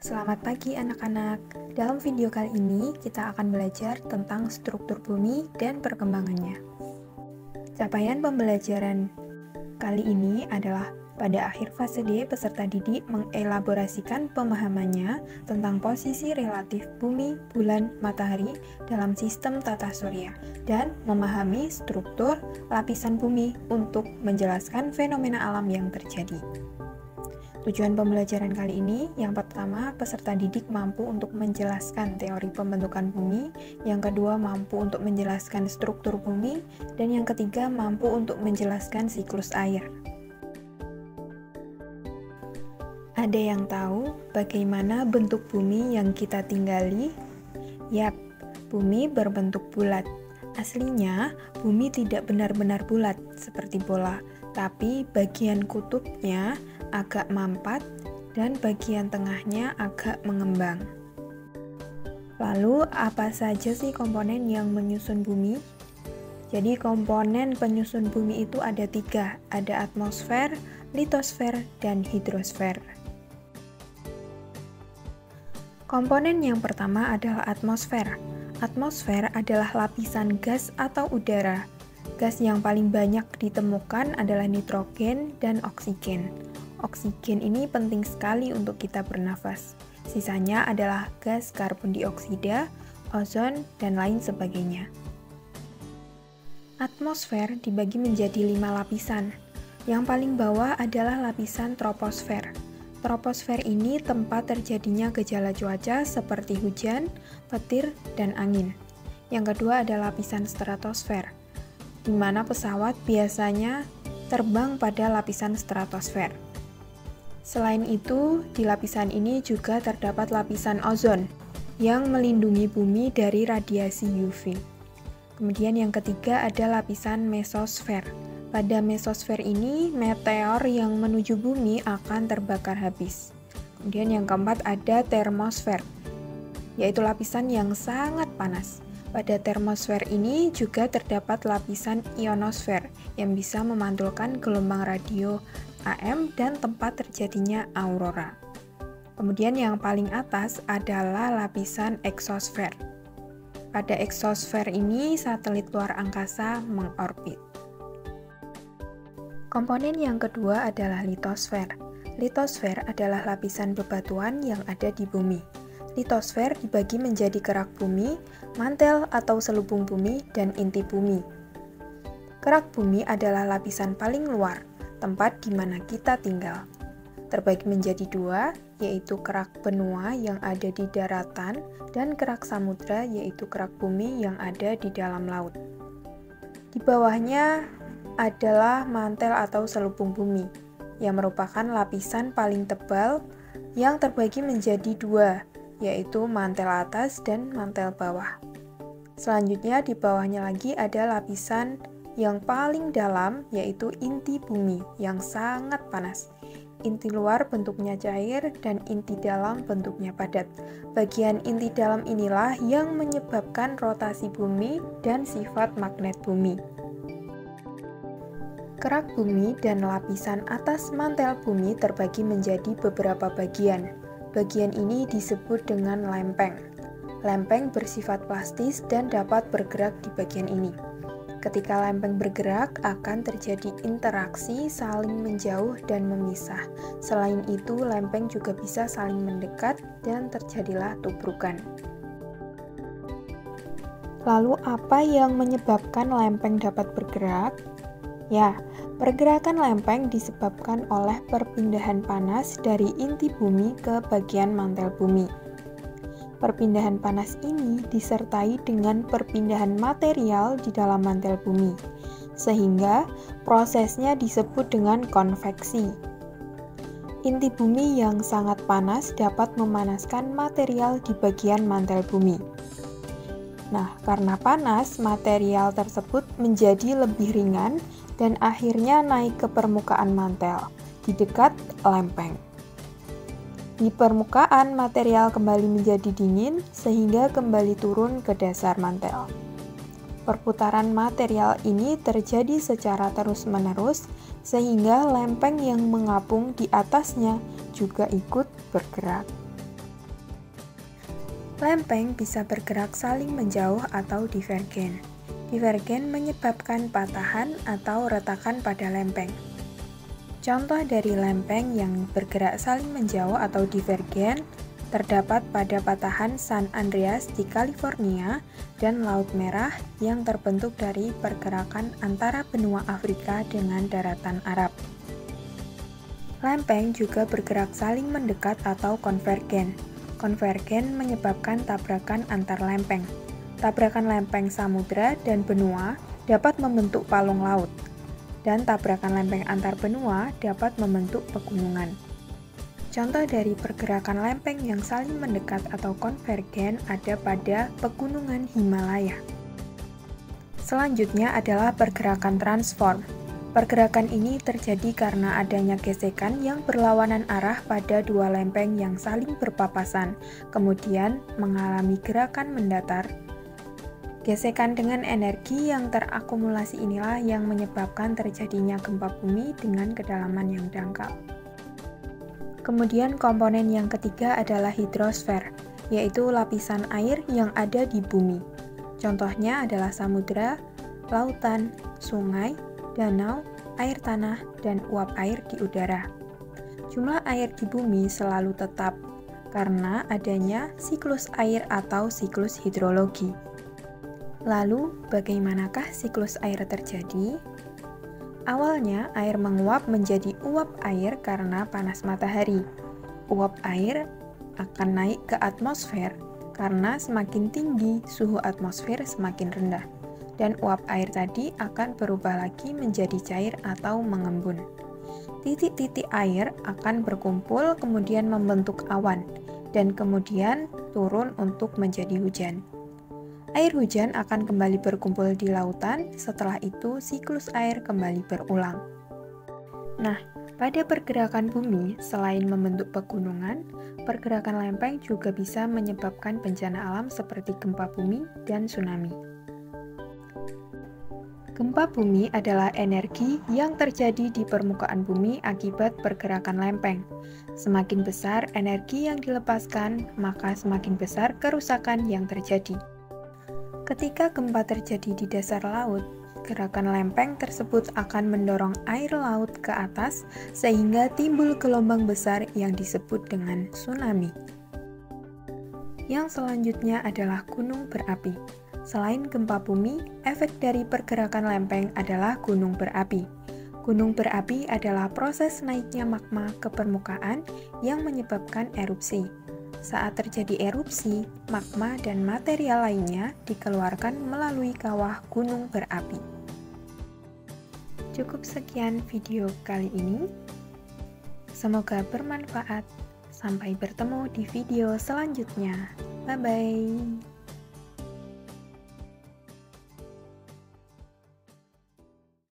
Selamat pagi anak-anak. Dalam video kali ini kita akan belajar tentang struktur bumi dan perkembangannya. Capaian pembelajaran kali ini adalah pada akhir fase D peserta didik mengelaborasikan pemahamannya tentang posisi relatif bumi, bulan, matahari dalam sistem tata surya dan memahami struktur lapisan bumi untuk menjelaskan fenomena alam yang terjadi. Tujuan pembelajaran kali ini, yang pertama, peserta didik mampu untuk menjelaskan teori pembentukan bumi, yang kedua, mampu untuk menjelaskan struktur bumi, dan yang ketiga, mampu untuk menjelaskan siklus air. Ada yang tahu bagaimana bentuk bumi yang kita tinggali? Yap, bumi berbentuk bulat. Aslinya, bumi tidak benar-benar bulat seperti bola, tapi bagian kutubnya agak mampat dan bagian tengahnya agak mengembang. Lalu, apa saja sih komponen yang menyusun bumi? Jadi, komponen penyusun bumi itu ada 3, ada atmosfer, litosfer, dan hidrosfer. Komponen yang pertama adalah atmosfer. Atmosfer adalah lapisan gas atau udara. Gas yang paling banyak ditemukan adalah nitrogen dan oksigen. Oksigen ini penting sekali untuk kita bernafas. Sisanya adalah gas karbon dioksida, ozon, dan lain sebagainya. Atmosfer dibagi menjadi 5 lapisan. Yang paling bawah adalah lapisan troposfer. Troposfer ini tempat terjadinya gejala cuaca seperti hujan, petir, dan angin. Yang kedua ada lapisan stratosfer, di mana pesawat biasanya terbang pada lapisan stratosfer. Selain itu, di lapisan ini juga terdapat lapisan ozon yang melindungi bumi dari radiasi UV. Kemudian yang ketiga ada lapisan mesosfer. Pada mesosfer ini, meteor yang menuju bumi akan terbakar habis. Kemudian yang keempat ada termosfer, yaitu lapisan yang sangat panas. Pada termosfer ini juga terdapat lapisan ionosfer yang bisa memantulkan gelombang radio AM dan tempat terjadinya aurora. Kemudian yang paling atas adalah lapisan eksosfer. Pada eksosfer ini satelit luar angkasa mengorbit. Komponen yang kedua adalah litosfer. Litosfer adalah lapisan bebatuan yang ada di bumi. Litosfer dibagi menjadi kerak bumi, mantel atau selubung bumi, dan inti bumi. Kerak bumi adalah lapisan paling luar, tempat di mana kita tinggal. Terbagi menjadi 2, yaitu kerak benua yang ada di daratan dan kerak samudra, yaitu kerak bumi yang ada di dalam laut. Di bawahnya adalah mantel atau selubung bumi, yang merupakan lapisan paling tebal yang terbagi menjadi 2, yaitu mantel atas dan mantel bawah. Selanjutnya di bawahnya lagi ada lapisan yang paling dalam, yaitu inti bumi yang sangat panas. Inti luar bentuknya cair dan inti dalam bentuknya padat. Bagian inti dalam inilah yang menyebabkan rotasi bumi dan sifat magnet bumi. Kerak bumi dan lapisan atas mantel bumi terbagi menjadi beberapa bagian. Bagian ini disebut dengan lempeng. Lempeng bersifat plastis dan dapat bergerak di bagian ini. Ketika lempeng bergerak, akan terjadi interaksi saling menjauh dan memisah. Selain itu, lempeng juga bisa saling mendekat dan terjadilah tubrukan. Lalu, apa yang menyebabkan lempeng dapat bergerak? Ya, pergerakan lempeng disebabkan oleh perpindahan panas dari inti bumi ke bagian mantel bumi. Perpindahan panas ini disertai dengan perpindahan material di dalam mantel bumi, sehingga prosesnya disebut dengan konveksi. Inti bumi yang sangat panas dapat memanaskan material di bagian mantel bumi. Nah, karena panas, material tersebut menjadi lebih ringan dan akhirnya naik ke permukaan mantel, di dekat lempeng. Di permukaan, material kembali menjadi dingin sehingga kembali turun ke dasar mantel. Perputaran material ini terjadi secara terus-menerus sehingga lempeng yang mengapung di atasnya juga ikut bergerak. Lempeng bisa bergerak saling menjauh atau divergen. Divergen menyebabkan patahan atau retakan pada lempeng. Contoh dari lempeng yang bergerak saling menjauh atau divergen terdapat pada patahan San Andreas di California dan Laut Merah yang terbentuk dari pergerakan antara benua Afrika dengan daratan Arab. Lempeng juga bergerak saling mendekat atau konvergen. Konvergen menyebabkan tabrakan antar lempeng. Tabrakan lempeng samudra dan benua dapat membentuk palung laut, dan tabrakan lempeng antar benua dapat membentuk pegunungan. Contoh dari pergerakan lempeng yang saling mendekat atau konvergen ada pada pegunungan Himalaya. Selanjutnya adalah pergerakan transform. Pergerakan ini terjadi karena adanya gesekan yang berlawanan arah pada dua lempeng yang saling berpapasan, kemudian mengalami gerakan mendatar. Gesekan dengan energi yang terakumulasi inilah yang menyebabkan terjadinya gempa bumi dengan kedalaman yang dangkal. Kemudian komponen yang ketiga adalah hidrosfer, yaitu lapisan air yang ada di bumi. Contohnya adalah samudra, lautan, sungai, danau, air tanah, dan uap air di udara. Jumlah air di bumi selalu tetap karena adanya siklus air atau siklus hidrologi. Lalu, bagaimanakah siklus air terjadi? Awalnya, air menguap menjadi uap air karena panas matahari. Uap air akan naik ke atmosfer karena semakin tinggi suhu atmosfer semakin rendah. Dan uap air tadi akan berubah lagi menjadi cair atau mengembun. Titik-titik air akan berkumpul kemudian membentuk awan, dan kemudian turun untuk menjadi hujan. Air hujan akan kembali berkumpul di lautan, setelah itu siklus air kembali berulang. Nah, pada pergerakan bumi, selain membentuk pegunungan, pergerakan lempeng juga bisa menyebabkan bencana alam seperti gempa bumi dan tsunami. Gempa bumi adalah energi yang terjadi di permukaan bumi akibat pergerakan lempeng. Semakin besar energi yang dilepaskan, maka semakin besar kerusakan yang terjadi. Ketika gempa terjadi di dasar laut, gerakan lempeng tersebut akan mendorong air laut ke atas sehingga timbul gelombang besar yang disebut dengan tsunami. Yang selanjutnya adalah gunung berapi. Selain gempa bumi, efek dari pergerakan lempeng adalah gunung berapi. Gunung berapi adalah proses naiknya magma ke permukaan yang menyebabkan erupsi. Saat terjadi erupsi, magma dan material lainnya dikeluarkan melalui kawah gunung berapi. Cukup sekian video kali ini. Semoga bermanfaat. Sampai bertemu di video selanjutnya. Bye-bye.